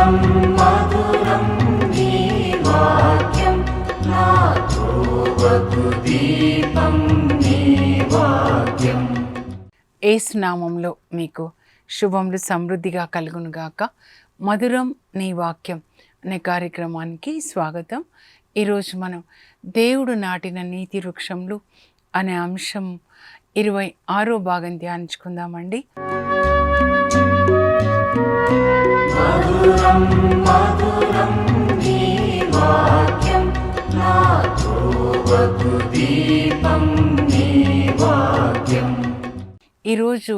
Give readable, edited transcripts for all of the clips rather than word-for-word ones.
మధురం మధురం నీ వాక్యం నా త్రోవకు దీపం నీ వాక్యం. ఏసునామంలో మీకు శుభములు సమృద్ధిగా కలుగునుగాక. మధురం నీ వాక్యం అనే కార్యక్రమానికి స్వాగతం. ఈరోజు మనం దేవుడు నాటిన నీతి వృక్షములు అనే అంశం 26వ భాగం ధ్యానించుకుందామండి. మధురం మధురం నీ వాక్యం నా త్రోవకు దీపం నీ వాక్యం. ఈరోజు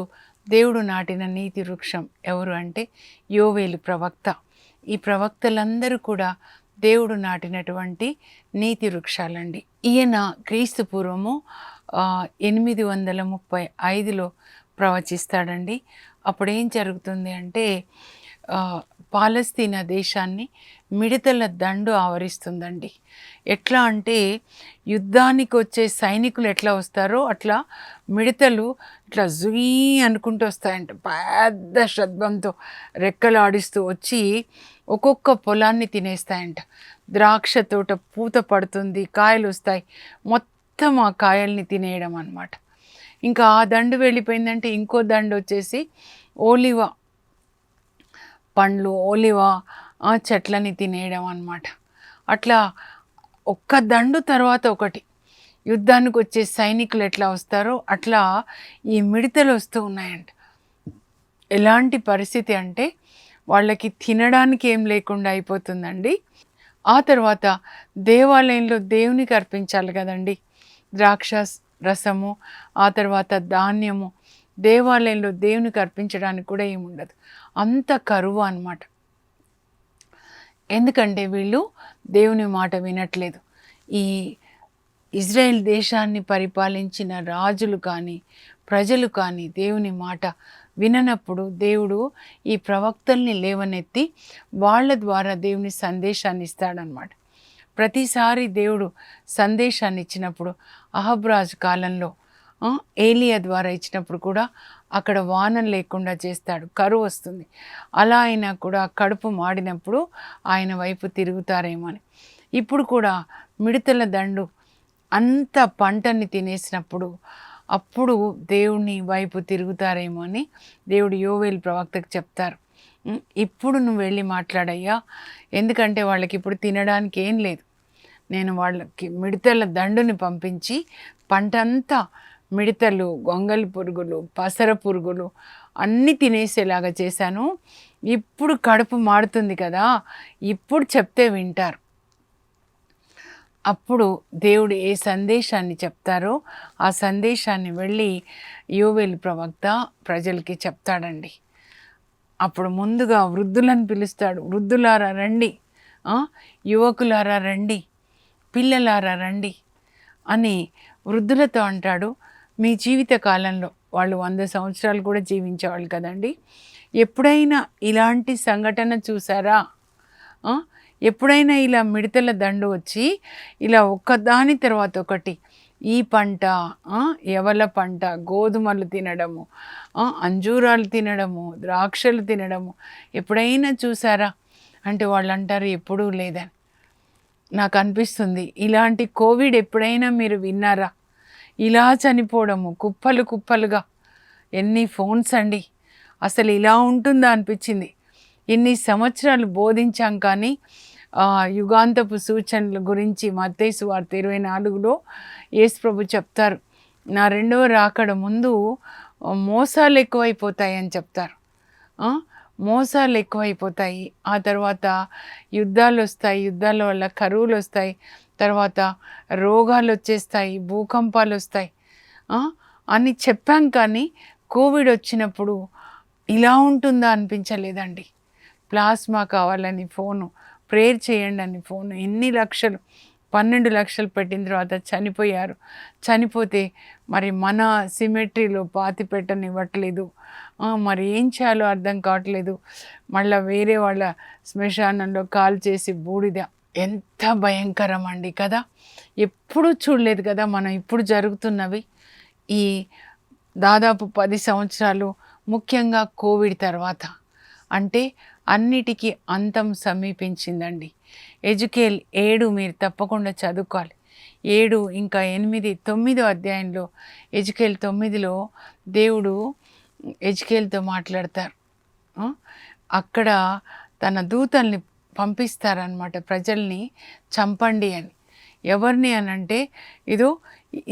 దేవుడు నాటిన నీతి వృక్షం ఎవరు అంటే యోవేలు ప్రవక్త. ఈ ప్రవక్తలందరూ కూడా దేవుడు నాటినటువంటి నీతి వృక్షాలండి. ఈయన క్రీస్తు పూర్వము 835లో ప్రవచిస్తాడండి. అప్పుడేం జరుగుతుంది అంటే పాలస్తీనా దేశాన్ని మిడతల దండు ఆవరిస్తుందండి. ఎట్లా అంటే యుద్ధానికి వచ్చే సైనికులు ఎట్లా వస్తారో అట్లా మిడతలు ఇట్లా జుయీ అనుకుంటూ వస్తాయంట. పెద్ద శబ్దంతో రెక్కలు ఆడిస్తూ వచ్చి ఒక్కొక్క పొలాన్ని తినేస్తాయంట. ద్రాక్ష తోట పూత పడుతుంది, కాయలు వస్తాయి, మొత్తం ఆ కాయల్ని తినేయడం అన్నమాట. ఇంకా ఆ దండు వెళ్ళిపోయిందంటే ఇంకో దండు వచ్చేసి ఓలివ పండ్లు, ఓలివ చెట్లని తినేయడం అన్నమాట. అట్లా ఒక్క దండు తర్వాత ఒకటి యుద్ధానికి వచ్చే సైనికులు ఎట్లా వస్తారో అట్లా ఈ మిడతలు వస్తూ ఉన్నాయంట. ఎలాంటి పరిస్థితి అంటే వాళ్ళకి తినడానికి ఏం లేకుండా అయిపోతుందండి. ఆ తర్వాత దేవాలయంలో దేవునికి అర్పించాలి కదండి, ద్రాక్ష రసము, ఆ తర్వాత ధాన్యము. దేవాలయంలో దేవునికి అర్పించడానికి కూడా ఏముండదు, అంత కరువు అన్నమాట. ఎందుకంటే వీళ్ళు దేవుని మాట వినట్లేదు. ఈ ఇజ్రాయెల్ దేశాన్ని పరిపాలించిన రాజులు కానీ ప్రజలు కానీ దేవుని మాట విననప్పుడు దేవుడు ఈ ప్రవక్తల్ని లేవనెత్తి వాళ్ళ ద్వారా దేవుని సందేశాన్ని ఇస్తాడనమాట. ప్రతిసారి దేవుడు సందేశాన్ని ఇచ్చినప్పుడు అహబ్రాజు కాలంలో ఏలియా ద్వారా ఇచ్చినప్పుడు కూడా అక్కడ వానం లేకుండా చేస్తాడు, కరువు వస్తుంది. అలా అయినా కూడా కడుపు మాడినప్పుడు ఆయన వైపు తిరుగుతారేమో అని. ఇప్పుడు కూడా మిడతల దండు అంత పంటని తినేసినప్పుడు అప్పుడు దేవుని వైపు తిరుగుతారేమో అని దేవుడు యోవేలు ప్రవక్తకు చెప్తారు. ఇప్పుడు నువ్వు వెళ్ళి మాట్లాడయ్యా, ఎందుకంటే వాళ్ళకి ఇప్పుడు తినడానికి ఏం లేదు. నేను వాళ్ళకి మిడతల దండుని పంపించి పంట అంతా మిడతలు, గొంగలి పురుగులు, పసర పురుగులు అన్నీ తినేసేలాగా చేశాను. ఇప్పుడు కడుపు మాడుతుంది కదా, ఇప్పుడు చెప్తే వింటారు. అప్పుడు దేవుడు ఏ సందేశాన్ని చెప్తారో ఆ సందేశాన్ని వెళ్ళి యోవేలు ప్రవక్త ప్రజలకి చెప్తాడండి. అప్పుడు ముందుగా వృద్ధులను పిలుస్తాడు. వృద్ధులారా రండి, యువకులారా రండి, పిల్లలారా రండి అని వృద్ధులతో అంటాడు. మీ జీవిత కాలంలో వాళ్ళు 100 సంవత్సరాలు కూడా జీవించేవాళ్ళు కదండి. ఎప్పుడైనా ఇలాంటి సంఘటన చూసారా? ఎప్పుడైనా ఇలా మిడతల దండు వచ్చి ఇలా ఒక్కదాని తర్వాత ఒకటి ఈ పంట, ఎవల పంట, గోధుమలు తినడము, అంజూరాలు తినడము, ద్రాక్షలు తినడము ఎప్పుడైనా చూసారా అంటే వాళ్ళు అంటారు ఎప్పుడూ లేదని. నాకు అనిపిస్తుంది ఇలాంటి కోవిడ్ ఎప్పుడైనా మీరు విన్నారా? ఇలా చనిపోవడము కుప్పలు కుప్పలుగా. ఎన్ని ఫోన్స్ అండి, అసలు ఇలా ఉంటుందా అనిపించింది. ఎన్ని సంవత్సరాలు బోధించాం కానీ యుగాంతపు సూచనల గురించి మత్తయి సువార్త 24లో యేసు ప్రభు చెప్తారు, నా రెండవ రాకడ ముందు మోసాలు ఎక్కువైపోతాయి అని చెప్తారు. మోసాలు ఎక్కువైపోతాయి, ఆ తర్వాత యుద్ధాలు వస్తాయి, యుద్ధాల వల్ల కరువులు వస్తాయి, తర్వాత రోగాలు వచ్చేస్తాయి, భూకంపాలు వస్తాయి అని చెప్పాం. కానీ కోవిడ్ వచ్చినప్పుడు ఇలా ఉంటుందా అనిపించలేదండి. ప్లాస్మా కావాలని ఫోను, ప్రేయర్ చేయండి అని ఫోను, ఎన్ని లక్షలు, 12 లక్షలు పెట్టిన తర్వాత చనిపోయారు. చనిపోతే మరి మన సిమెట్రీలో పాతి పెట్టనివ్వట్లేదు. మరి ఏం చేయాలో అర్థం కావట్లేదు. మళ్ళీ వేరే వాళ్ళ శ్మశానంలో కాల్ చేసి బూడిద. ఎంత భయంకరం అండి కదా, ఎప్పుడూ చూడలేదు కదా మనం ఇప్పుడు జరుగుతున్నవి. ఈ దాదాపు 10 సంవత్సరాలు ముఖ్యంగా కోవిడ్ తర్వాత అంటే అన్నిటికీ అంతం సమీపించిందండి. ఎజుకేల్ 7 మీరు తప్పకుండా చదువుకోవాలి. 7 ఇంకా 8, 9 అధ్యాయంలో ఎజుకేల్ 9లో దేవుడు ఎజుకేల్తో మాట్లాడతారు. అక్కడ తన దూతల్ని పంపిస్తారనమాట, ప్రజల్ని చంపండి అని. ఎవరిని అనంటే ఇదో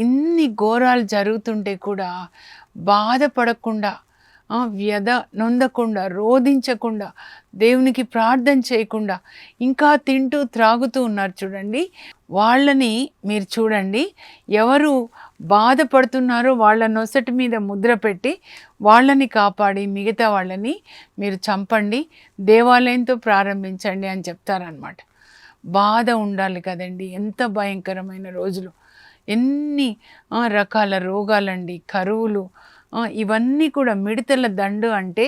ఇన్ని ఘోరాలు జరుగుతుంటే కూడా బాధపడకుండా, వ్యధ నొందకుండా, రోధించకుండా, దేవునికి ప్రార్థన చేయకుండా ఇంకా తింటూ త్రాగుతూ ఉన్నారు చూడండి. వాళ్ళని మీరు చూడండి, ఎవరు బాధపడుతున్నారో వాళ్ళ నొసటి మీద ముద్ర పెట్టి వాళ్ళని కాపాడి మిగతా వాళ్ళని మీరు చంపండి, దేవాలయంతో ప్రారంభించండి అని చెప్తారనమాట. బాధ ఉండాలి కదండి, ఎంత భయంకరమైన రోజులు, ఎన్ని రకాల రోగాలండి, కరువులు, ఇవన్నీ కూడా మిడతల దండు. అంటే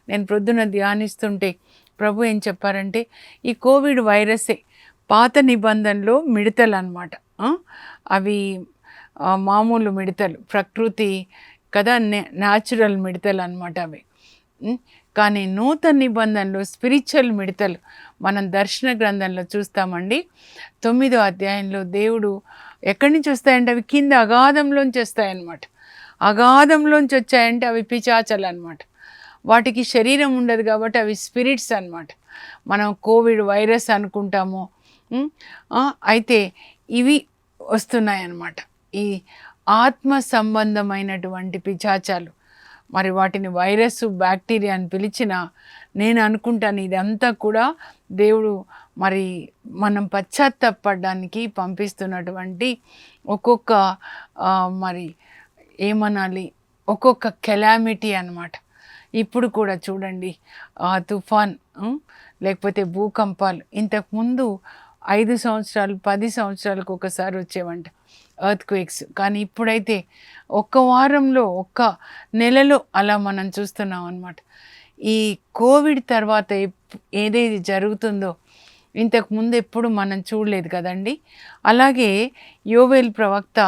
నేను ప్రొద్దున ధ్యానిస్తుంటే ప్రభు ఏం చెప్పారంటే ఈ కోవిడ్ వైరసే పాత నిబంధనలో మిడతలు అనమాట. అవి మామూలు మిడతలు, ప్రకృతి కదా, న్యాచురల్ మిడతలు అనమాట అవి. కానీ నూతన నిబంధనలో స్పిరిచువల్ మిడతలు మనం దర్శన గ్రంథంలో చూస్తామండి. 9వ అధ్యాయంలో దేవుడు ఎక్కడి నుంచి వస్తాయంటే అవి కింద అగాధంలోంచి వస్తాయన్నమాట. అగాధంలోంచి వచ్చాయంటే అవి పిశాచాలు అనమాట. వాటికి శరీరం ఉండదు కాబట్టి అవి స్పిరిట్స్ అనమాట. మనం కోవిడ్ వైరస్ అనుకుంటాము, అయితే ఇవి వస్తున్నాయన్నమాట, ఈ ఆత్మ సంబంధమైనటువంటి పిశాచాలు. మరి వాటిని వైరస్, బ్యాక్టీరియా అని పిలిచిన నేను అనుకుంటాను ఇదంతా కూడా దేవుడు మరి మనం పశ్చాత్తాపడడానికి పంపిస్తున్నటువంటి ఒక్కొక్క మరి ఏమనాలి, ఒక్కొక్క కెలామిటీ అన్నమాట. ఇప్పుడు కూడా చూడండి, తుఫాన్ లేకపోతే భూకంపాలు ఇంతకుముందు 5 సంవత్సరాలు 10 సంవత్సరాలకు ఒకసారి వచ్చేవంట ఎర్త్క్వేక్స్. కానీ ఇప్పుడైతే ఒక్క వారంలో, ఒక్క నెలలో అలా మనం చూస్తున్నాం అన్నమాట. ఈ కోవిడ్ తర్వాత ఏదేది జరుగుతుందో ఇంతకుముందు ఎప్పుడు మనం చూడలేదు కదండి. అలాగే యోవేల్ ప్రవక్త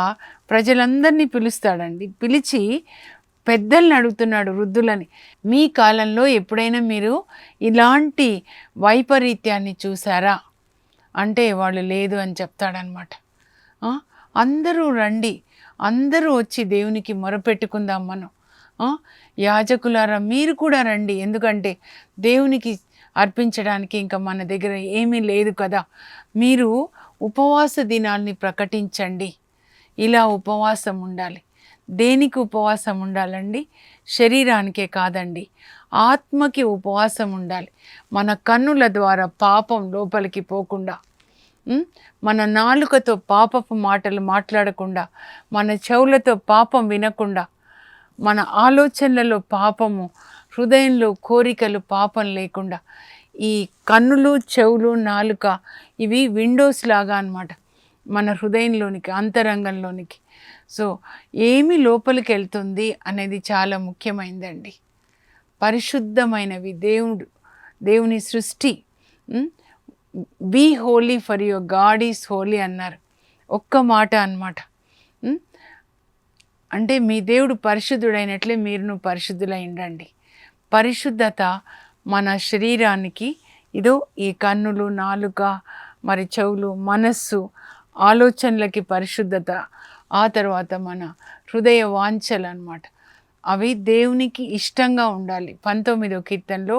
ప్రజలందరినీ పిలుస్తాడండి, పిలిచి పెద్దల్ని అడుగుతున్నాడు, వృద్ధులని, మీ కాలంలో ఎప్పుడైనా మీరు ఇలాంటి వైపరీత్యాన్ని చూసారా అంటే వాళ్ళు లేదు అని చెప్తాడనమాట. అందరూ రండి, అందరూ వచ్చి దేవునికి మొరపెట్టుకుందాం మనం. యాజకులారా మీరు కూడా రండి, ఎందుకంటే దేవునికి అర్పించడానికి ఇంకా మన దగ్గర ఏమీ లేదు కదా. మీరు ఉపవాస దినాల్ని ప్రకటించండి. ఇలా ఉపవాసం ఉండాలి. దేనికి ఉపవాసం ఉండాలండి? శరీరానికే కాదండి, ఆత్మకి ఉపవాసం ఉండాలి. మన కన్నుల ద్వారా పాపం లోపలికి పోకుండా, మన నాలుకతో పాపపు మాటలు మాట్లాడకుండా, మన చెవులతో పాపం వినకుండా, మన ఆలోచనలలో పాపము, హృదయంలో కోరికలు పాపం లేకుండా, ఈ కన్నులు, చెవులు, నాలుక ఇవి విండోస్ లాగా అన్నమాట మన హృదయంలోనికి, అంతరంగంలోనికి. సో ఏమి లోపలికి వెళ్తుంది అనేది చాలా ముఖ్యమైనదండి. పరిశుద్ధమైనవి, దేవుని సృష్టి. Be holy for your God is holy అన్నారు, ఒక్క మాట అన్నమాట. అంటే మీ దేవుడు పరిశుద్ధుడైనట్లే మీరును పరిశుద్ధులై ఉండండి. పరిశుద్ధత మన శరీరానికి ఇదో ఈ కన్నులు, నాలుక, మరి చెవులు, మనస్సు, ఆలోచనలకి పరిశుద్ధత. ఆ తర్వాత మన హృదయ వాంఛలు అన్నమాట, అవి దేవునికి ఇష్టంగా ఉండాలి. 19వ కీర్తనలో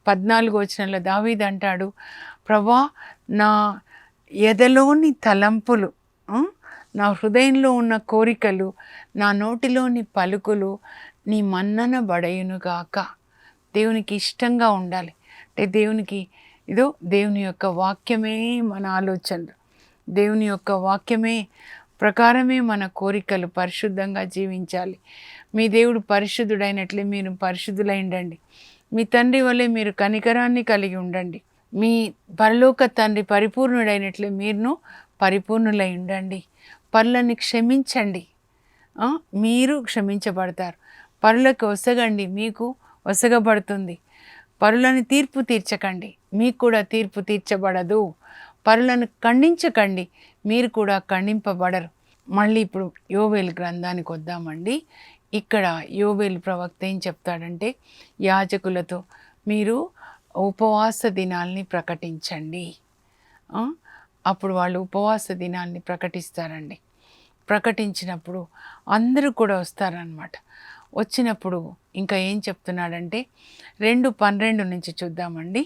14వ వచనంలో దావీదు అంటాడు, ప్రభా నా ఎదలోని తలంపులు, నా హృదయంలో ఉన్న కోరికలు, నా నోటిలోని పలుకులు నీ మన్నన బడయునుగాక. దేవునికి ఇష్టంగా ఉండాలి. అంటే దేవునికి దేవుని యొక్క వాక్యమే మన ఆలోచనలు, దేవుని యొక్క వాక్యమే ప్రకారమే మన కోరికలు. పరిశుద్ధంగా జీవించాలి. మీ దేవుడు పరిశుద్ధుడైనట్లే మీరు పరిశుద్ధులై ఉండండి. మీ తండ్రి వలె మీరు కనికరాన్ని కలిగి ఉండండి. మీ పరలోక తండ్రి పరిపూర్ణుడైనట్లే మీరును పరిపూర్ణులై ఉండండి. పరులని క్షమించండి, మీరు క్షమించబడతారు. పరులకు ఒసగండి, మీకు ఒసగబడుతుంది. పరులను తీర్పు తీర్చకండి, మీకు కూడా తీర్పు తీర్చబడదు. పరులను ఖండించకండి, మీరు కూడా ఖండింపబడరు. మళ్ళీ ఇప్పుడు యోవేలు గ్రంథానికి వద్దామండి. ఇక్కడ యోవేలు ప్రవక్త ఏం చెప్తాడంటే, యాజకులతో మీరు ఉపవాస దినాల్ని ప్రకటించండి. అప్పుడు వాళ్ళు ఉపవాస దినాల్ని ప్రకటిస్తారండి. ప్రకటించినప్పుడు అందరూ కూడా వస్తారనమాట. వచ్చినప్పుడు ఇంకా ఏం చెప్తున్నాడంటే 2:12 నుంచి చూద్దామండి.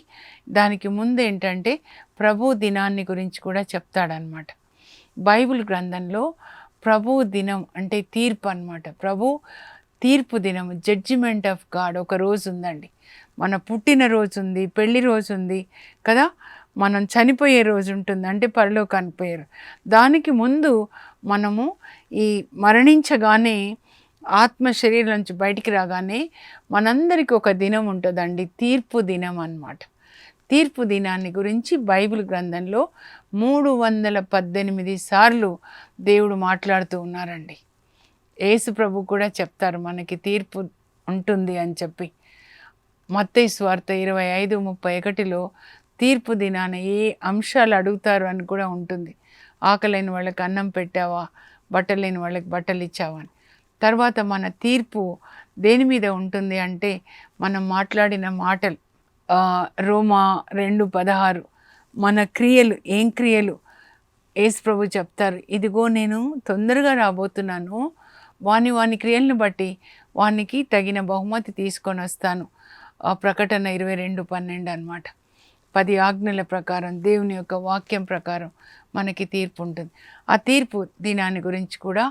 దానికి ముందు ఏంటంటే ప్రభు దినాన్ని గురించి కూడా చెప్తాడనమాట. బైబిల్ గ్రంథంలో ప్రభు దినం అంటే తీర్పు అనమాట. ప్రభు తీర్పు దినం, జడ్జిమెంట్ ఆఫ్ గాడ్ ఒక రోజు ఉందండి. మన పుట్టినరోజు ఉంది, పెళ్లి రోజు ఉంది కదా, మనం చనిపోయే రోజు ఉంటుంది, అంటే పరలోకానికి పోయారు. దానికి ముందు మనము ఈ మరణించగానే ఆత్మ శరీరం నుంచి బయటికి రాగానే మనందరికీ ఒక దినం ఉంటుందండి, తీర్పు దినం అన్నమాట. తీర్పు దినాన్ని గురించి బైబిల్ గ్రంథంలో 318 సార్లు దేవుడు మాట్లాడుతూ ఉన్నారండి. యేసు ప్రభు కూడా చెప్తారు మనకి తీర్పు ఉంటుంది అని చెప్పి. మత్తయి సువార్త 25:31లో తీర్పు దినాన ఏ అంశాలు అడుగుతారు అని కూడా ఉంటుంది. ఆకలేని వాళ్ళకి అన్నం పెట్టావా, బట్టలేని వాళ్ళకి బట్టలు ఇచ్చావా అని. తర్వాత మన తీర్పు దేని మీద ఉంటుంది అంటే మనం మాట్లాడిన మాటలు. రోమా 2:16 మన క్రియలు, ఏం క్రియలు. యేసు ప్రభు చెప్తారు, ఇదిగో నేను తొందరగా రాబోతున్నాను, వాని క్రియలను బట్టి వానికి తగిన బహుమతి తీసుకొని వస్తాను. ప్రకటన 22:12 అన్నమాట. 10 ఆజ్ఞల ప్రకారం, దేవుని యొక్క వాక్యం ప్రకారం మనకి తీర్పు ఉంటుంది. ఆ తీర్పు దినాన్ని గురించి కూడా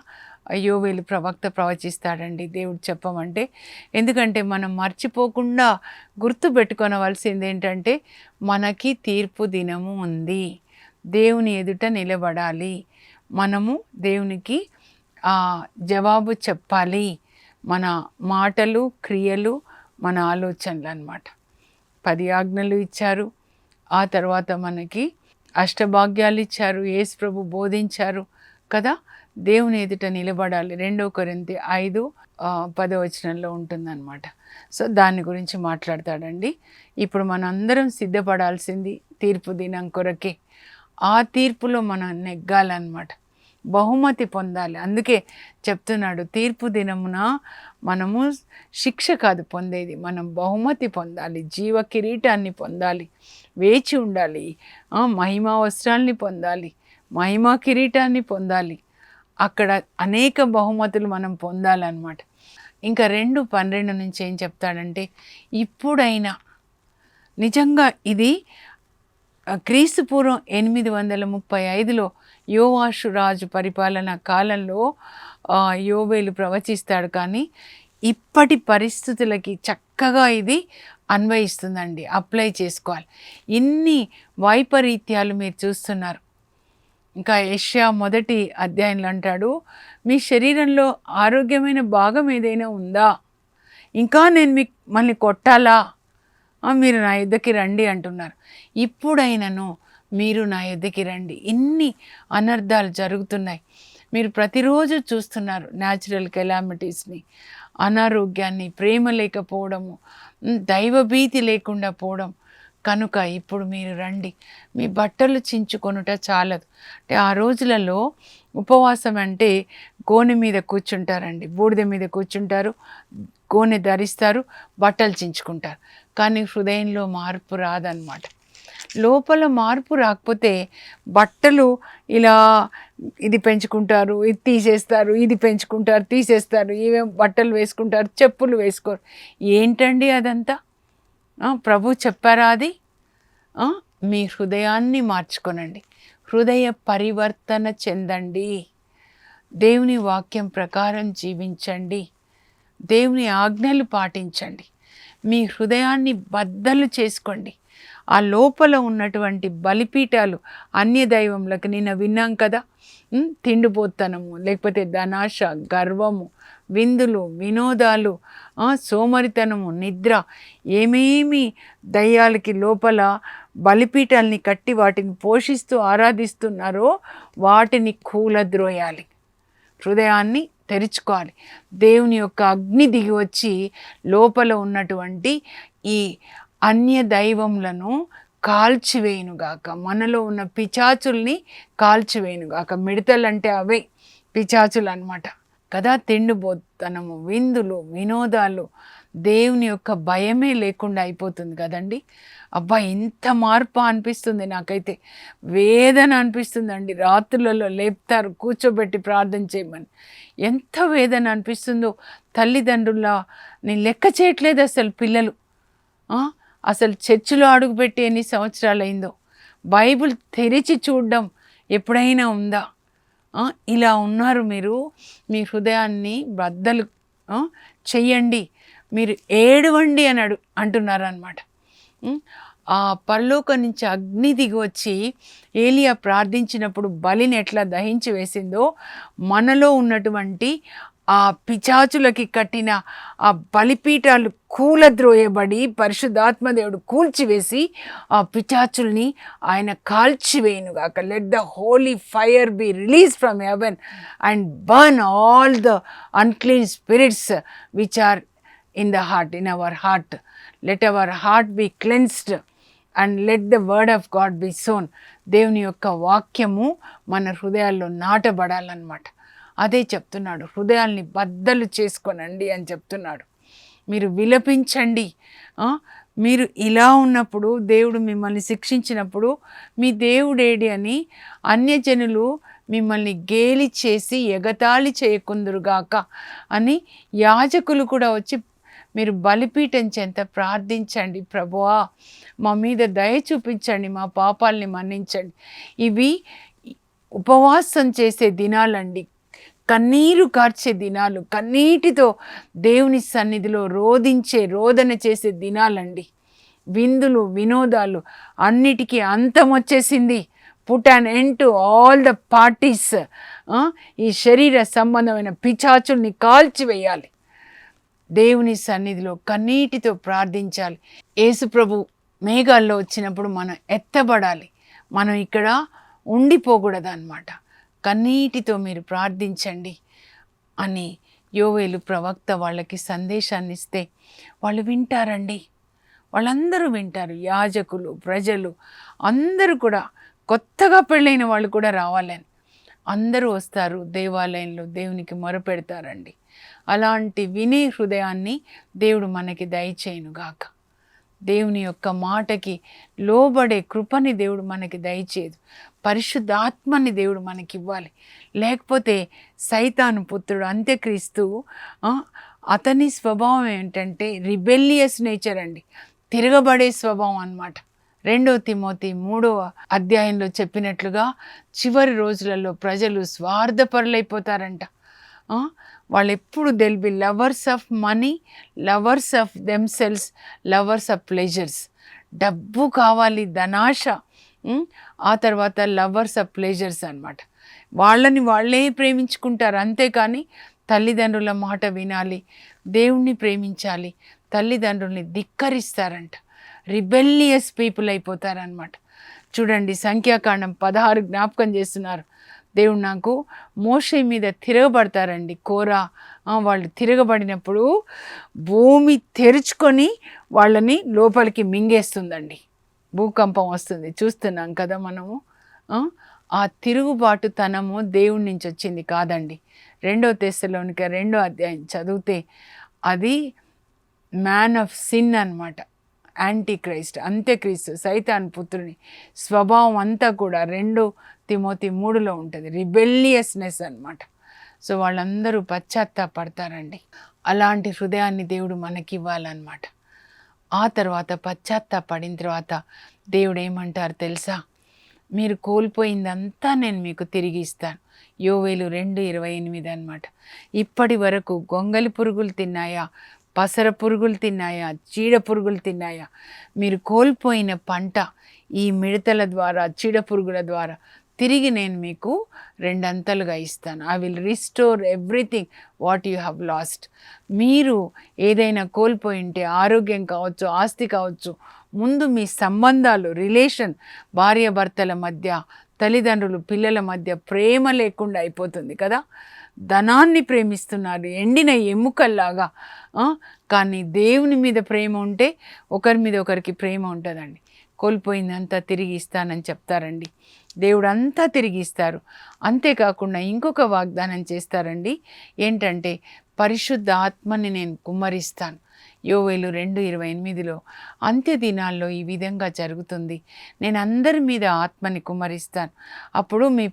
యోవేలు ప్రవక్త ప్రవచిస్తాడండి, దేవుడు చెప్పమంటే. ఎందుకంటే మనం మర్చిపోకుండా గుర్తు పెట్టుకొనవలసింది ఏంటంటే మనకి తీర్పు దినము ఉంది. దేవుని ఎదుట నిలబడాలి, మనము దేవునికి జవాబు చెప్పాలి. మన మాటలు, క్రియలు, మన ఆలోచనలు అన్నమాట. 10 ఆజ్ఞలు ఇచ్చారు. ఆ తర్వాత మనకి అష్టభాగ్యాలు ఇచ్చారు, యేసు ప్రభు బోధించారు కదా. దేవుని ఎదుట నిలబడాలి. 2 కొరింథీ 5:10 ఉంటుందన్నమాట. సో దాని గురించి మాట్లాడతాడండి. ఇప్పుడు మనందరం సిద్ధపడాల్సింది తీర్పు దినం కొరకే. ఆ తీర్పులో మనం నెగ్గాలన్నమాట, బహుమతి పొందాలి. అందుకే చెప్తున్నాడు, తీర్పు దినమున మనము శిక్ష కాదు పొందేది, మనం బహుమతి పొందాలి, జీవ కిరీటాన్ని పొందాలి, వేచి ఉండాలి, మహిమా వస్త్రాల్ని పొందాలి, మహిమా కిరీటాన్ని పొందాలి. అక్కడ అనేక బహుమతులు మనం పొందాలన్నమాట. ఇంకా 2:12 నుంచి ఏం చెప్తాడంటే, ఇప్పుడైనా నిజంగా ఇది క్రీస్తు పూర్వం 835లో యోవాషు రాజు పరిపాలన కాలంలో యోవేలు ప్రవచిస్తాడు. కానీ ఇప్పటి పరిస్థితులకి చక్కగా ఇది అన్వయిస్తుందండి, అప్లై చేసుకోవాలి. ఇన్ని వైపరీత్యాలు మీరు చూస్తున్నారు. ఇంకా యెషయా 1 అధ్యాయంలో అంటాడు, మీ శరీరంలో ఆరోగ్యమైన భాగం ఏదైనా ఉందా, ఇంకా నేను మిమ్మల్ని కొట్టాలా, మీరు నా యుద్ధకి రండి అంటున్నారు. ఇప్పుడైనను మీరు నా యుద్ధకి రండి. ఇన్ని అనర్థాలు జరుగుతున్నాయి, మీరు ప్రతిరోజు చూస్తున్నారు. న్యాచురల్ కెలామిటీస్ని, అనారోగ్యాన్ని, ప్రేమ లేకపోవడము, దైవభీతి లేకుండా పోవడం. కనుక ఇప్పుడు మీరు రండి, మీ బట్టలు చించుకొనుట చాలదు. అంటే ఆ రోజులలో ఉపవాసం అంటే గోనె మీద కూర్చుంటారండి, బూడిద మీద కూర్చుంటారు, గోనె ధరిస్తారు, బట్టలు చించుకుంటారు. కానీ హృదయంలో మార్పు రాదన్నమాట. లోపల మార్పు రాకపోతే బట్టలు ఇలా ఇది పెంచుకుంటారు, ఇది తీసేస్తారు, ఇది పెంచుకుంటారు, తీసేస్తారు, ఇవే బట్టలు వేసుకుంటారు, చెప్పులు వేసుకోరు. ఏంటండి అదంతా? ప్రభు చెప్పారా అది? మీ హృదయాన్ని మార్చుకొనండి, హృదయ పరివర్తన చెందండి, దేవుని వాక్యం ప్రకారం జీవించండి, దేవుని ఆజ్ఞలు పాటించండి, మీ హృదయాన్ని బద్దలు చేసుకోండి. ఆ లోపల ఉన్నటువంటి బలిపీఠాలు అన్య దైవములకు నిన్న విన్నాం కదా, తిండిపోతనము, లేకపోతే ధనాశ, గర్వము, విందులు, వినోదాలు, సోమరితనము, నిద్ర, ఏమేమి దయ్యాలకి లోపల బలిపీఠాలని కట్టి వాటిని పోషిస్తూ ఆరాధిస్తున్నారో వాటిని కూలద్రోయాలి, హృదయాన్ని తెరుచుకోవాలి. దేవుని యొక్క అగ్ని దిగి వచ్చి లోపల ఉన్నటువంటి ఈ అన్య దైవములను కాల్చివేయునుగాక, మనలో ఉన్న పిచాచుల్ని కాల్చివేయునుగాక. మిడతలంటే అవే పిచాచులు అన్నమాట కదా. తిండిపోతనము, విందులు, వినోదాలు, దేవుని యొక్క భయమే లేకుండా అయిపోతుంది కదండి. అబ్బా, ఇంత మార్పు అనిపిస్తుంది నాకైతే. వేదన అనిపిస్తుందండి. రాత్రులలో లేపుతారు కూర్చోబెట్టి ప్రార్థన చేయమని. ఎంత వేదన అనిపిస్తుందో. తల్లిదండ్రుల నేను లెక్క చేయట్లేదు అసలు. పిల్లలు అసలు చర్చిలో అడుగుపెట్టి ఎన్ని సంవత్సరాలు అయిందో. బైబిల్ తెరిచి చూడడం ఎప్పుడైనా ఉందా? ఇలా ఉన్నారు మీరు. మీ హృదయాన్ని బద్దలు చెయ్యండి, మీరు ఏడవండి అని అంటున్నారు అనమాట. ఆ పరలోకం నుంచి అగ్ని దిగి వచ్చి ఏలియా ప్రార్థించినప్పుడు బలిని ఎట్లా దహించి వేసిందో, మనలో ఉన్నటువంటి ఆ పిచాచులకి కట్టిన ఆ బలిపీఠాలు కూలద్రోయబడి పరిశుద్ధాత్మదేవుడు కూల్చివేసి ఆ పిచాచుల్ని ఆయన కాల్చివేయునుగాక. Let the holy fire be release from heaven and burn all the unclean spirits which are in the heart, in our heart. Let our heart be cleansed and let the word of God be sown. దేవుని యొక్క వాక్యము మన హృదయాల్లో నాటబడాలన్నమాట. అదే చెప్తున్నాడు. హృదయాల్ని బద్దలు చేసుకోనండి అని చెప్తున్నాడు. మీరు విలపించండి. మీరు ఇలా ఉన్నప్పుడు, దేవుడు మిమ్మల్ని శిక్షించినప్పుడు మీ దేవుడేడి అని అన్యజనులు మిమ్మల్ని గేలి చేసి ఎగతాళి చేయకుందురుగాక అని యాజకులు కూడా వచ్చి మీరు బలిపీఠం చెంత ప్రార్థించండి. ప్రభువా, మా మీద దయ చూపించండి, మా పాపాలని మన్నించండి. ఇవి ఉపవాసం చేసే దినాలండి. కన్నీరు కార్చే దినాలు, కన్నీటితో దేవుని సన్నిధిలో రోదన చేసే దినాలండి. విందులు వినోదాలు అన్నిటికీ అంతం వచ్చేసింది. Put an end to all the parties. ఈ శరీర సంబంధమైన పిచాచుల్ని కాల్చివేయాలి. దేవుని సన్నిధిలో కన్నీటితో ప్రార్థించాలి. యేసుప్రభు మేఘాల్లో వచ్చినప్పుడు మనం ఎత్తబడాలి. మనం ఇక్కడ ఉండిపోకూడదు అన్నమాట. కన్నీటితో మీరు ప్రార్థించండి అని యోవేలు ప్రవక్త వాళ్ళకి సందేశాన్ని ఇస్తే వాళ్ళు వింటారండి. వాళ్ళందరూ వింటారు. యాజకులు, ప్రజలు అందరూ కూడా, కొత్తగా పెళ్ళైన వాళ్ళు కూడా రావాలని అందరూ వస్తారు. దేవాలయంలో దేవునికి మొరపెడతారండి. అలాంటి వినే హృదయాన్ని దేవుడు మనకి దయచేయునుగాక. దేవుని యొక్క మాటకి లోబడే కృపని దేవుడు మనకి దయచేయదు. పరిశుద్ధాత్మని దేవుడు మనకి ఇవ్వాలి. లేకపోతే సైతాను పుత్రుడు అంత్యక్రీస్తు, అతని స్వభావం ఏంటంటే రిబెలియస్ నేచర్ అండి, తిరగబడే స్వభావం అన్నమాట. 2 తిమోతి 3వ అధ్యాయంలో చెప్పినట్లుగా చివరి రోజులలో ప్రజలు స్వార్థపరులైపోతారంట. వాళ్ళు ఎప్పుడు they'll be lovers of money, lovers of themselves, lovers of pleasures. డబ్బు కావాలి, ధనాశ. ఆ తర్వాత లవర్స్ ఆఫ్ ప్లెజర్స్ అన్నమాట. వాళ్ళని వాళ్ళే ప్రేమించుకుంటారు. అంతేకాని తల్లిదండ్రుల మాట వినాలి, దేవుణ్ణి ప్రేమించాలి, తల్లిదండ్రుల్ని ధిక్కరిస్తారంట. Rebellious people అయిపోతారనమాట. చూడండి, సంఖ్యాకాండం 16 జ్ఞాపకం చేస్తున్నారు. దేవుడు నాకు మోషే మీద తిరగబడతారండి. కోరా వాళ్ళు తిరగబడినప్పుడు భూమి తెరుచుకొని వాళ్ళని లోపలికి మింగేస్తుందండి. భూకంపం వస్తుంది, చూస్తున్నాం కదా మనము. ఆ తిరుగుబాటుతనము దేవుడి నుంచి వచ్చింది కాదండి. 2 తెస్సలోనిక 2వ అధ్యాయం చదివితే అది మ్యాన్ ఆఫ్ సిన్ అన్నమాట. యాంటీక్రైస్ట్, అంత్యక్రీస్తు, సైతాన్ పుత్రుని స్వభావం అంతా కూడా 2 తిమోతి 3లో ఉంటుంది. రిబెలియస్నెస్ అన్నమాట. సో వాళ్ళందరూ పశ్చాత్తాపడతారండి. అలాంటి హృదయాన్ని దేవుడు మనకి ఇవ్వాలన్నమాట. ఆ తర్వాత పశ్చాత్తాపడిన తర్వాత దేవుడు ఏమంటారు తెలుసా? మీరు కోల్పోయిందంతా నేను మీకు తిరిగి ఇస్తాను. యోవేలు 2:28 అన్నమాట. ఇప్పటి వరకు గొంగలి పురుగులు తిన్నాయా, పసర పురుగులు తిన్నాయా, చీడ పురుగులు తిన్నాయా? మీరు కోల్పోయిన పంట ఈ మిడతల ద్వారా, చీడ పురుగుల ద్వారా తిరిగి నేను మీకు 2 అంతలుగా ఇస్తాను. I will restore everything what you have lost. మీరు ఏదైనా కోల్పోయి ఉంటే, ఆరోగ్యం కావచ్చు, ఆస్తి కావచ్చు, ముందు మీ సంబంధాలు, రిలేషన్, భార్యాభర్తల మధ్య, తల్లిదండ్రులు పిల్లల మధ్య ప్రేమ లేకుండా అయిపోతుంది కదా. ధనాన్ని ప్రేమిస్తున్నారు ఎండిన ఎముకల్లాగా. కానీ దేవుని మీద ప్రేమ ఉంటే ఒకరి మీద ఒకరికి ప్రేమ ఉంటుందండి. కోల్పోయిందంతా తిరిగి ఇస్తానని చెప్తారండి. దేవుడు అంతా తిరిగి ఇస్తారు. అంతేకాకుండా ఇంకొక వాగ్దానం చేస్తారండి. ఏంటంటే పరిశుద్ధ ఆత్మని నేను కుమ్మరిస్తాను. యోవేలు 2:28లో అంత్య దినాల్లో ఈ విధంగా జరుగుతుంది, నేను అందరి మీద ఆత్మని కుమ్మరిస్తాను, అప్పుడు మీ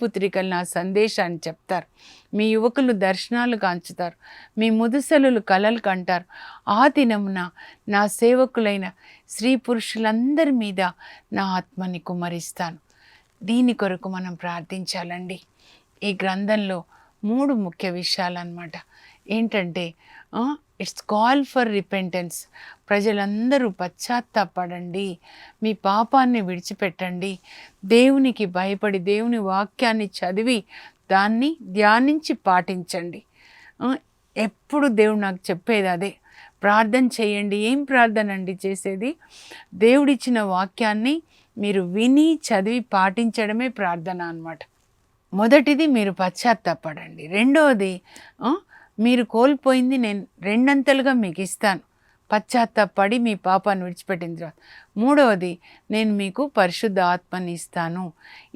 పుత్రికలు నా సందేశాన్ని చెప్తారు, మీ యువకులు దర్శనాలు కాంచుతారు, మీ ముదుసలులు కలలు కంటారు, ఆ దినమున నా సేవకులైన స్త్రీ పురుషులందరి మీద నా ఆత్మని కుమ్మరిస్తాను. దీని కొరకు మనం ప్రార్థించాలండి. ఈ గ్రంథంలో 3 ముఖ్య విషయాలన్నమాట. ఏంటంటే ఇట్స్ కాల్ ఫర్ రిపెంటెన్స్. ప్రజలందరూ పశ్చాత్తాపడండి, మీ పాపాన్ని విడిచిపెట్టండి, దేవునికి భయపడి దేవుని వాక్యాన్ని చదివి దాన్ని ధ్యానించి పాటించండి. ఎప్పుడు దేవుడు నాకు చెప్పేది అదే, ప్రార్థన చేయండి. ఏం ప్రార్థన అండి చేసేది? దేవుడిచ్చిన వాక్యాన్ని మీరు విని చదివి పాటించడమే ప్రార్థన అన్నమాట. మొదటిది మీరు పశ్చాత్తాపడండి. రెండవది మీరు కోల్పోయింది నేను రెండంతలుగా మీకు ఇస్తాను, పశ్చాత్తాపడి మీ పాపాన్ని విడిచిపెట్టిన తర్వాత. మూడవది, నేను మీకు పరిశుద్ధ ఆత్మని ఇస్తాను.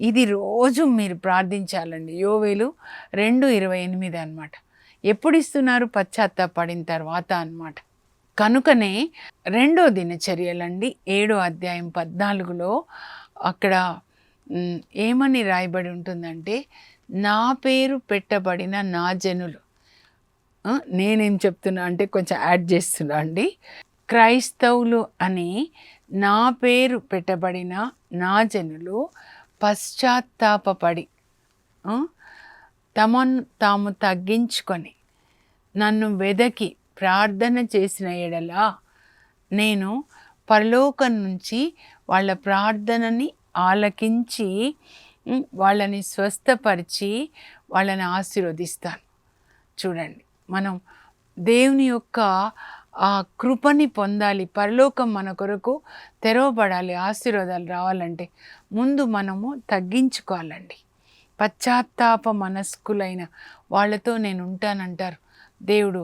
ఇది రోజు మీరు ప్రార్థించాలండి. యోవేలు 2:28 అన్నమాట. ఎప్పుడు ఇస్తున్నారు? పశ్చాత్తాపడిన తర్వాత అన్నమాట. కనుకనే 2వ దినచర్యలండి 7వ అధ్యాయం 14లో అక్కడ ఏమని రాయబడి ఉంటుందంటే, నా పేరు పెట్టబడిన నా జనులు. నేనేం చెప్తున్నా అంటే కొంచెం యాడ్ చేస్తున్నా అండి. క్రైస్తవులు అని నా పేరు పెట్టబడిన నా జనులు పశ్చాత్తాపపడి తమను తాము తగ్గించుకొని నన్ను వెదకి ప్రార్థన చేసిన ఎడల నేను పరలోకం నుంచి వాళ్ళ ప్రార్థనని ఆలకించి వాళ్ళని స్వస్థపరిచి వాళ్ళని ఆశీర్వదిస్తాను. చూడండి, మనం దేవుని యొక్క ఆ కృపని పొందాలి, పరలోకం మన కొరకు తెరవబడాలి, ఆశీర్వాదాలు రావాలంటే ముందు మనము తగ్గించుకోవాలండి. పశ్చాత్తాప మనస్కులైన వాళ్ళతో నేను ఉంటానంటారు దేవుడు.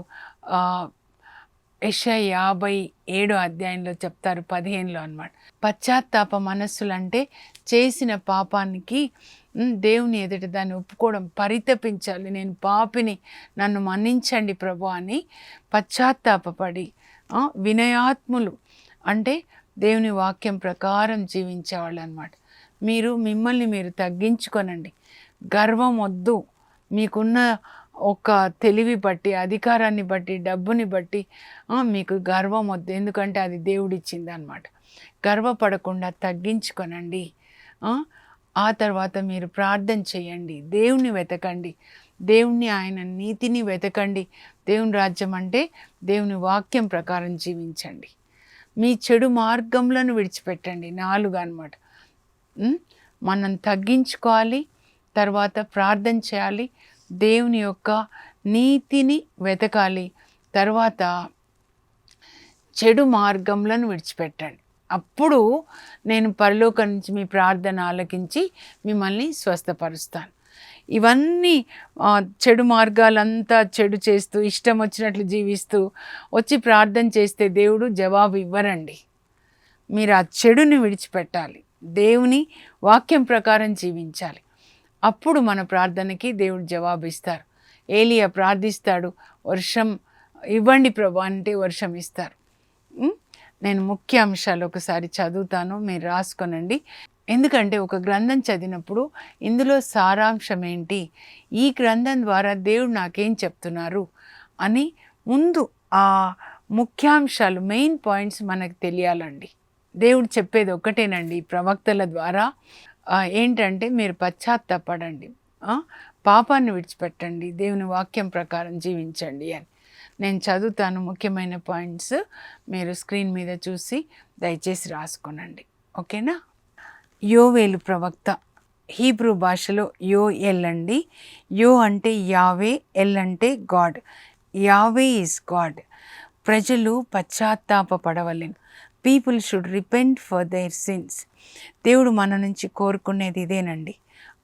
యెషయా 57వ అధ్యాయంలో చెప్తారు 15లో అన్నమాట. పశ్చాత్తాప మనస్సులంటే చేసిన పాపానికి దేవుని ఎదుట దాన్ని ఒప్పుకోవడం, పరితపించాలి, నేను పాపిని, నన్ను మన్నించండి ప్రభు అని పశ్చాత్తాపడి వినయాత్ములు అంటే దేవుని వాక్యం ప్రకారం జీవించేవాళ్ళు అన్నమాట. మీరు మిమ్మల్ని మీరు తగ్గించుకోనండి. గర్వం వద్దు. మీకున్న ఒక తెలివి బట్టి, అధికారాన్ని బట్టి, డబ్బుని బట్టి మీకు గర్వం వద్దు, ఎందుకంటే అది దేవుడిచ్చింది అన్నమాట. గర్వపడకుండా తగ్గించుకొనండి. ఆ తర్వాత మీరు ప్రార్థన చేయండి, దేవుని వెతకండి, దేవుని ఆయన నీతిని వెతకండి. దేవుని రాజ్యం అంటే దేవుని వాక్యం ప్రకారం జీవించండి. మీ చెడు మార్గంలను విడిచిపెట్టండి. 4 అన్నమాట. మనం తగ్గించుకోవాలి, తర్వాత ప్రార్థన చేయాలి, దేవుని యొక్క నీతిని వెతకాలి, తర్వాత చెడు మార్గంలను విడిచిపెట్టండి. అప్పుడు నేను పరలోకం నుంచి మీ ప్రార్థన ఆలకించి మిమ్మల్ని స్వస్థపరుస్తాను. ఇవన్నీ చెడు మార్గాలంతా చెడు చేస్తూ ఇష్టం వచ్చినట్లు జీవిస్తూ వచ్చి ప్రార్థన చేస్తే దేవుడు జవాబు ఇవ్వరండి. మీరు ఆ చెడుని విడిచిపెట్టాలి, దేవుని వాక్యం ప్రకారం జీవించాలి. అప్పుడు మన ప్రార్థనకి దేవుడు జవాబు ఇస్తారు. ఏలియా ప్రార్థిస్తాడు, వర్షం ఇవ్వండి ప్రభు అంటే వర్షం ఇస్తారు. నేను ముఖ్య అంశాలు ఒకసారి చదువుతాను, మీరు రాసుకోనండి. ఎందుకంటే ఒక గ్రంథం చదివినప్పుడు ఇందులో సారాంశం ఏంటి, ఈ గ్రంథం ద్వారా దేవుడు నాకేం చెప్తున్నారు అని ముందు ఆ ముఖ్యాంశాలు, మెయిన్ పాయింట్స్ మనకు తెలియాలండి. దేవుడు చెప్పేది ఒకటేనండి ప్రవక్తల ద్వారా, ఏంటంటే మీరు పశ్చాత్తాపడండి, పాపాన్ని విడిచిపెట్టండి, దేవుని వాక్యం ప్రకారం జీవించండి అని. నేను చదువుతాను ముఖ్యమైన పాయింట్స్, మీరు స్క్రీన్ మీద చూసి దయచేసి రాసుకోనండి, ఓకేనా. యోవేలు ప్రవక్త, హీబ్రూ భాషలో యోఎల్ అండి. యో అంటే యావే, ఎల్ అంటే గాడ్. యావే ఈజ్ గాడ్. ప్రజలు పశ్చాత్తాపపడవలెను. People should repent for their sins. దేవుడు మన నుంచి కోరుకునేది ఇదేనండి.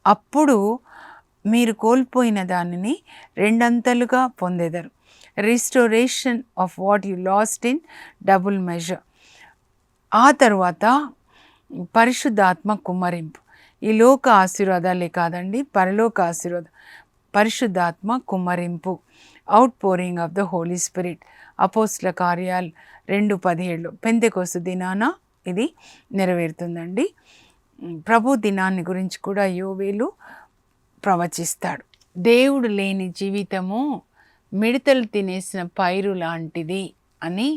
అప్పుడు మీరు కోల్పోయిన దానిని రెండంతలుగా పొందెదరు. Restoration of what you lost in double measure. ఆ తర్వాత పరిశుద్ధాత్మ కుమ్మరింపు. ఈ లోక ఆశీర్వాదాలే కాదండి, పరలోక ఆశీర్వాదం. పరిశుద్ధాత్మ కుమ్మరింపు, outpouring of the Holy Spirit. అపోస్తుల కార్యాలు 2:17 పెంతెకొస్తు దినాన ఇది నెరవేరుతుందండి. ప్రభు దినాన్ని గురించి కూడా యోవేలు ప్రవచిస్తాడు. దేవుడు లేని జీవితము మిడతలు తినేసిన పైరు లాంటిది అని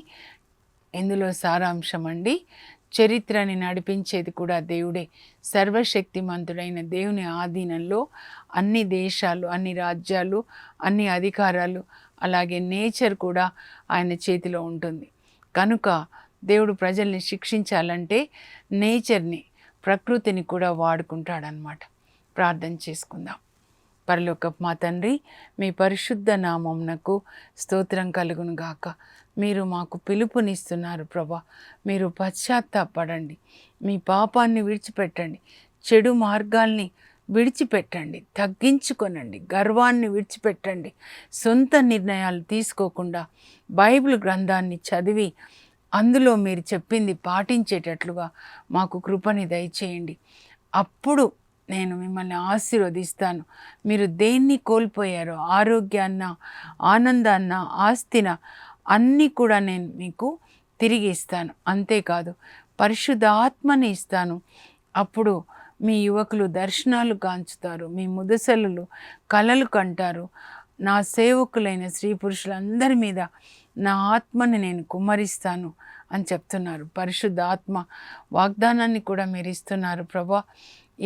ఇందులో సారాంశం అండి. చరిత్రని నడిపించేది కూడా దేవుడే. సర్వశక్తిమంతుడైన దేవుని ఆధీనంలో అన్ని దేశాలు, అన్ని రాజ్యాలు, అన్ని అధికారాలు, అలాగే నేచర్ కూడా ఆయన చేతిలో ఉంటుంది. కనుక దేవుడు ప్రజల్ని శిక్షించాలంటే నేచర్ని, ప్రకృతిని కూడా వాడుకుంటాడనమాట. ప్రార్థన చేసుకుందాం. పరలోకపు మా తండ్రి, మీ పరిశుద్ధ నామమునకు స్తోత్రం కలుగును గాక. మీరు మాకు పిలుపునిస్తున్నారు ప్రభా. మీరు పశ్చాత్తాపడండి, మీ పాపాన్ని విడిచిపెట్టండి, చెడు మార్గాల్ని విడిచిపెట్టండి, తగ్గించుకొనండి, గర్వాన్ని విడిచిపెట్టండి. సొంత నిర్ణయాలు తీసుకోకుండా బైబిల్ గ్రంథాన్ని చదివి అందులో మీరు చెప్పింది పాటించేటట్లుగా మాకు కృపని దయచేయండి. అప్పుడు నేను మిమ్మల్ని ఆశీర్వదిస్తాను. మీరు దేన్ని కోల్పోయారో, ఆరోగ్యాన్న, ఆనందాన్న, ఆస్తిన, అన్నీ కూడా నేను మీకు తిరిగి ఇస్తాను. అంతేకాదు పరిశుద్ధాత్మని ఇస్తాను. అప్పుడు మీ యువకులు దర్శనాలు కాంచుతారు, మీ ముదసలు కలలు కంటారు. నా సేవకులైన స్త్రీ పురుషులందరి మీద నా ఆత్మని నేను కుమ్మరిస్తాను అని చెప్తున్నారు. పరిశుద్ధాత్మ వాగ్దానాన్ని కూడా మీరు ఇస్తున్నారు ప్రభా.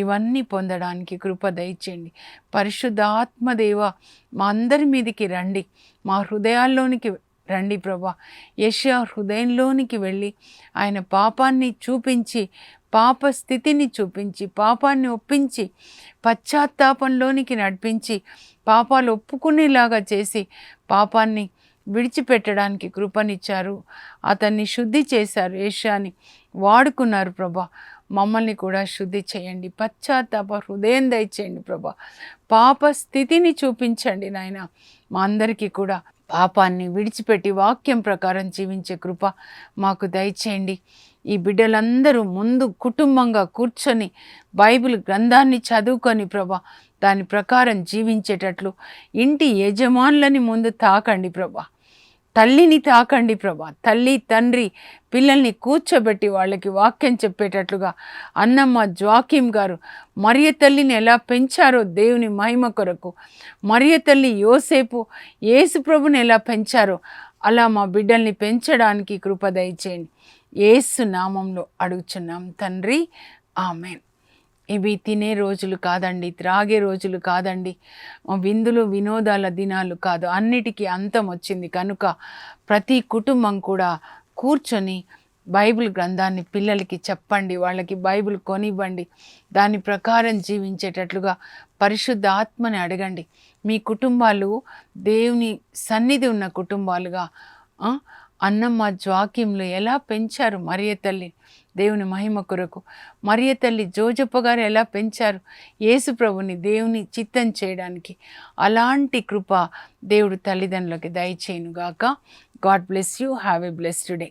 ఇవన్నీ పొందడానికి కృప దయచేయండి. పరిశుద్ధాత్మదేవ మా అందరి మీదకి రండి, మా హృదయాల్లోనికి రండి ప్రభా. యెషయా హృదయంలోనికి వెళ్ళి ఆయన పాపాన్ని చూపించి, పాప స్థితిని చూపించి, పాపాన్ని ఒప్పించి, పశ్చాత్తాపంలోనికి నడిపించి, పాపాలు ఒప్పుకునేలాగా చేసి పాపాన్ని విడిచిపెట్టడానికి కృపనిచ్చారు. అతన్ని శుద్ధి చేశారు, యెషయాని వాడుకున్నారు ప్రభా. మమ్మల్ని కూడా శుద్ధి చేయండి. పశ్చాత్తాప హృదయం దయచేయండి ప్రభా. పాప స్థితిని చూపించండి నాయన. మా అందరికీ కూడా పాపాన్ని విడిచిపెట్టి వాక్యం ప్రకారం జీవించే కృప మాకు దయచేయండి. ఈ బిడ్డలందరూ ముందు కుటుంబంగా కూర్చొని బైబిల్ గ్రంథాన్ని చదువుకొని ప్రభా దాని ప్రకారం జీవించేటట్లు ఇంటి యజమానులని ముందు తాకండి ప్రభా. తల్లిని తాకండి ప్రభా. తల్లి తండ్రి పిల్లల్ని కూర్చోబెట్టి వాళ్ళకి వాక్యం చెప్పేటట్లుగా అన్నమ్మ జోకీం గారు మరియ తల్లిని ఎలా పెంచారో దేవుని మహిమ కొరకు, మరియ తల్లి యోసేపు యేసు ప్రభుని ఎలా పెంచారో అలా మా బిడ్డల్ని పెంచడానికి కృప దయచేయండి. యేసు నామంలో అడుగుచున్నాం తండ్రి, ఆమేన్. ఇవి తినే రోజులు కాదండి, త్రాగే రోజులు కాదండి, విందులు వినోదాల దినాలు కాదు. అన్నిటికీ అంతం వచ్చింది. కనుక ప్రతి కుటుంబం కూడా కూర్చొని బైబిల్ గ్రంథాన్ని పిల్లలకి చెప్పండి, వాళ్ళకి బైబిల్ కొనివ్వండి, దాని ప్రకారం జీవించేటట్లుగా పరిశుద్ధ ఆత్మని అడగండి. మీ కుటుంబాలు దేవుని సన్నిధి ఉన్న కుటుంబాలుగా అన్నమ్మ జోకీంలు ఎలా పెంచారు మరియ తల్లి దేవుని మహిమ కొరకు, మరియ తల్లి జోజప్ప గారు ఎలా పెంచారు యేసు ప్రభుని దేవుని చిత్తం చేయడానికి, అలాంటి కృప దేవుడు తల్లిదండ్రులకి దయచేయునుగాక. God bless you. Have a blessed day.